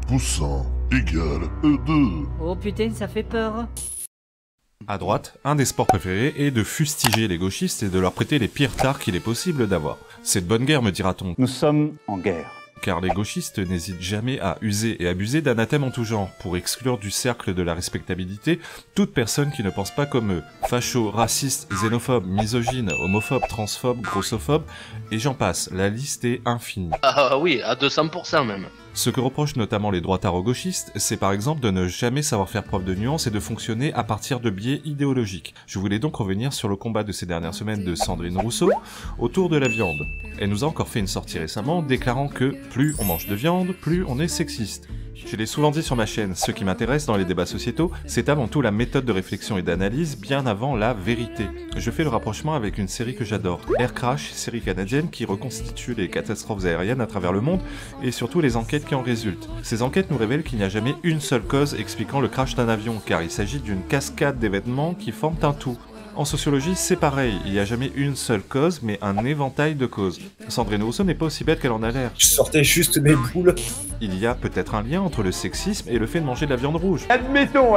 Poussin égale E2. Oh putain, ça fait peur. À droite, un des sports préférés est de fustiger les gauchistes et de leur prêter les pires tares qu'il est possible d'avoir. C'est de bonne guerre, me dira-t-on. Nous sommes en guerre. Car les gauchistes n'hésitent jamais à user et abuser d'anathèmes en tout genre, pour exclure du cercle de la respectabilité toute personne qui ne pense pas comme eux. Fachos, racistes, xénophobes, misogynes, homophobes, transphobes, grossophobes, et j'en passe, la liste est infinie. Ah oui, à 200% même. Ce que reprochent notamment les droitards aux gauchistes, c'est par exemple de ne jamais savoir faire preuve de nuance et de fonctionner à partir de biais idéologiques. Je voulais donc revenir sur le combat de ces dernières semaines de Sandrine Rousseau autour de la viande. Elle nous a encore fait une sortie récemment déclarant que plus on mange de viande, plus on est sexiste. Je l'ai souvent dit sur ma chaîne, ce qui m'intéresse dans les débats sociétaux, c'est avant tout la méthode de réflexion et d'analyse bien avant la vérité. Je fais le rapprochement avec une série que j'adore, Air Crash, série canadienne qui reconstitue les catastrophes aériennes à travers le monde et surtout les enquêtes qui en résultent. Ces enquêtes nous révèlent qu'il n'y a jamais une seule cause expliquant le crash d'un avion, car il s'agit d'une cascade d'événements qui forment un tout. En sociologie, c'est pareil, il n'y a jamais une seule cause, mais un éventail de causes. Sandrine Rousseau n'est pas aussi bête qu'elle en a l'air. Je sortais juste mes boules. Il y a peut-être un lien entre le sexisme et le fait de manger de la viande rouge. Admettons.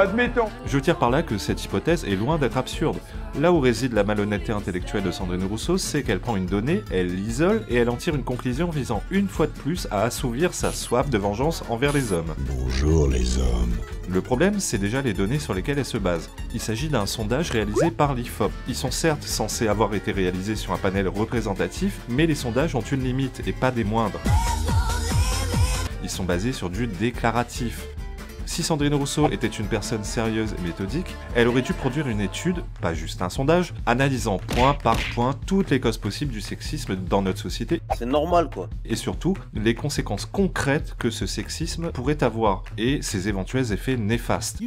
Je tire par là que cette hypothèse est loin d'être absurde. Là où réside la malhonnêteté intellectuelle de Sandrine Rousseau, c'est qu'elle prend une donnée, elle l'isole et elle en tire une conclusion visant une fois de plus à assouvir sa soif de vengeance envers les hommes. Bonjour les hommes. Le problème, c'est déjà les données sur lesquelles elle se base. Il s'agit d'un sondage réalisé par l'IFOP. Ils sont certes censés avoir été réalisés sur un panel représentatif, mais les sondages ont une limite, et pas des moindres. Ils sont basés sur du déclaratif. Si Sandrine Rousseau était une personne sérieuse et méthodique, elle aurait dû produire une étude, pas juste un sondage, analysant point par point toutes les causes possibles du sexisme dans notre société. C'est normal quoi. Et surtout, les conséquences concrètes que ce sexisme pourrait avoir, et ses éventuels effets néfastes.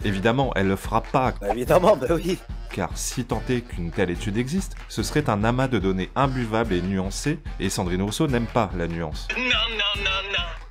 Évidemment, elle le fera pas, Bah, évidemment, bah oui. car si tant est qu'une telle étude existe, ce serait un amas de données imbuvables et nuancées, et Sandrine Rousseau n'aime pas la nuance.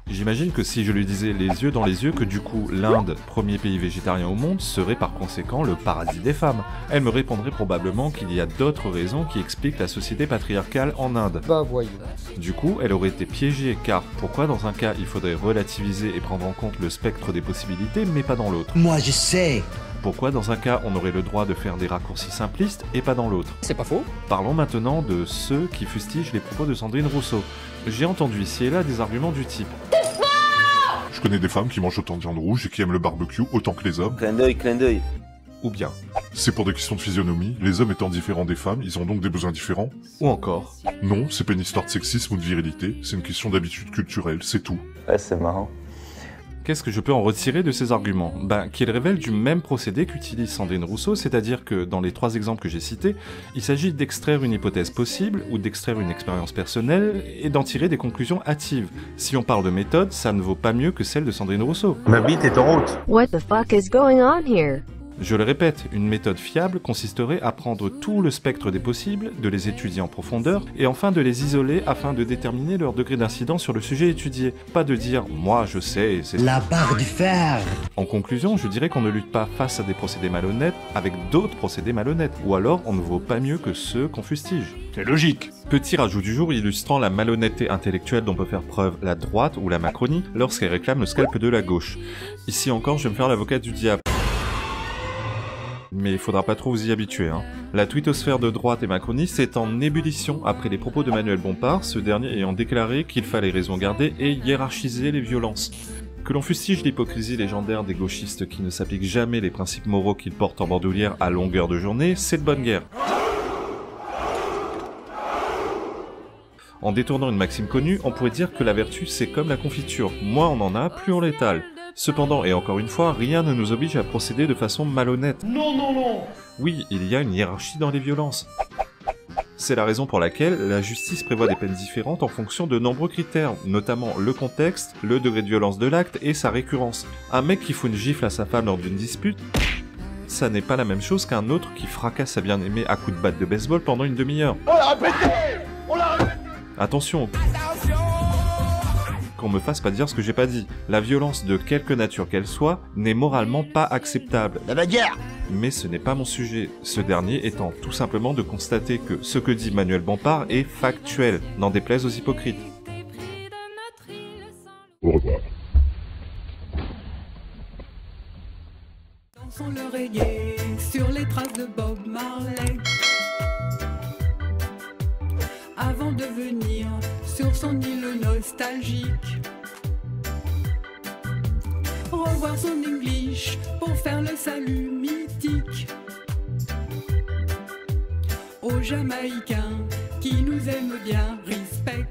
J'imagine que si je lui disais les yeux dans les yeux que du coup l'Inde, premier pays végétarien au monde, serait par conséquent le paradis des femmes, elle me répondrait probablement qu'il y a d'autres raisons qui expliquent la société patriarcale en Inde. Bah voyons. Du coup, elle aurait été piégée, car pourquoi dans un cas il faudrait relativiser et prendre en compte le spectre des possibilités, mais pas dans l'autre? Moi je sais. Pourquoi dans un cas on aurait le droit de faire des raccourcis simplistes et pas dans l'autre? C'est pas faux. Parlons maintenant de ceux qui fustigent les propos de Sandrine Rousseau. J'ai entendu ici et là des arguments du type: Je connais des femmes qui mangent autant de viande rouge et qui aiment le barbecue autant que les hommes. Clin d'œil. ou bien, C'est pour des questions de physionomie, les hommes étant différents des femmes, ils ont donc des besoins différents. ou encore, Non, c'est pas une histoire de sexisme ou de virilité, c'est une question d'habitude culturelle, c'est tout. Ouais, c'est marrant. qu'est-ce que je peux en retirer de ces arguments? Qu'ils révèlent du même procédé qu'utilise Sandrine Rousseau, c'est-à-dire que dans les trois exemples que j'ai cités, il s'agit d'extraire une hypothèse possible ou d'extraire une expérience personnelle et d'en tirer des conclusions hâtives. Si on parle de méthode, ça ne vaut pas mieux que celle de Sandrine Rousseau. Ma bite est en route. What the fuck is going on here? Je le répète, une méthode fiable consisterait à prendre tout le spectre des possibles, de les étudier en profondeur, et enfin de les isoler afin de déterminer leur degré d'incidence sur le sujet étudié. Pas de dire « moi je sais, c'est... » La barre du fer. En conclusion, je dirais qu'on ne lutte pas face à des procédés malhonnêtes avec d'autres procédés malhonnêtes, ou alors on ne vaut pas mieux que ceux qu'on fustige. C'est logique. Petit rajout du jour illustrant la malhonnêteté intellectuelle dont peut faire preuve la droite ou la Macronie lorsqu'elle réclame le scalp de la gauche. Ici encore, je vais me faire l'avocat du diable. Mais il faudra pas trop vous y habituer, hein. La twittosphère de droite et macroniste est en ébullition après les propos de Manuel Bompard, ce dernier ayant déclaré qu'il fallait raison garder et hiérarchiser les violences. Que l'on fustige l'hypocrisie légendaire des gauchistes qui ne s'appliquent jamais les principes moraux qu'ils portent en bandoulière à longueur de journée, c'est de bonne guerre. En détournant une maxime connue, on pourrait dire que la vertu c'est comme la confiture, moins on en a, plus on l'étale. Cependant, et encore une fois, rien ne nous oblige à procéder de façon malhonnête. Non. Oui, il y a une hiérarchie dans les violences. C'est la raison pour laquelle la justice prévoit des peines différentes en fonction de nombreux critères, notamment le contexte, le degré de violence de l'acte et sa récurrence. Un mec qui fout une gifle à sa femme lors d'une dispute, ça n'est pas la même chose qu'un autre qui fracasse sa bien-aimée à coups de batte de baseball pendant une demi-heure. On l'a répété. Attention, qu'on me fasse pas dire ce que j'ai pas dit. La violence de quelque nature qu'elle soit n'est moralement pas acceptable. La bagarre. Mais ce n'est pas mon sujet, ce dernier étant tout simplement de constater que ce que dit Manuel Bompard est factuel, n'en déplaise aux hypocrites. le reggae, sur les traces de Bob Marley. Avant de venir sur son île nostalgique, revoir son English pour faire le salut mythique. Aux Jamaïcains qui nous aiment bien, respect.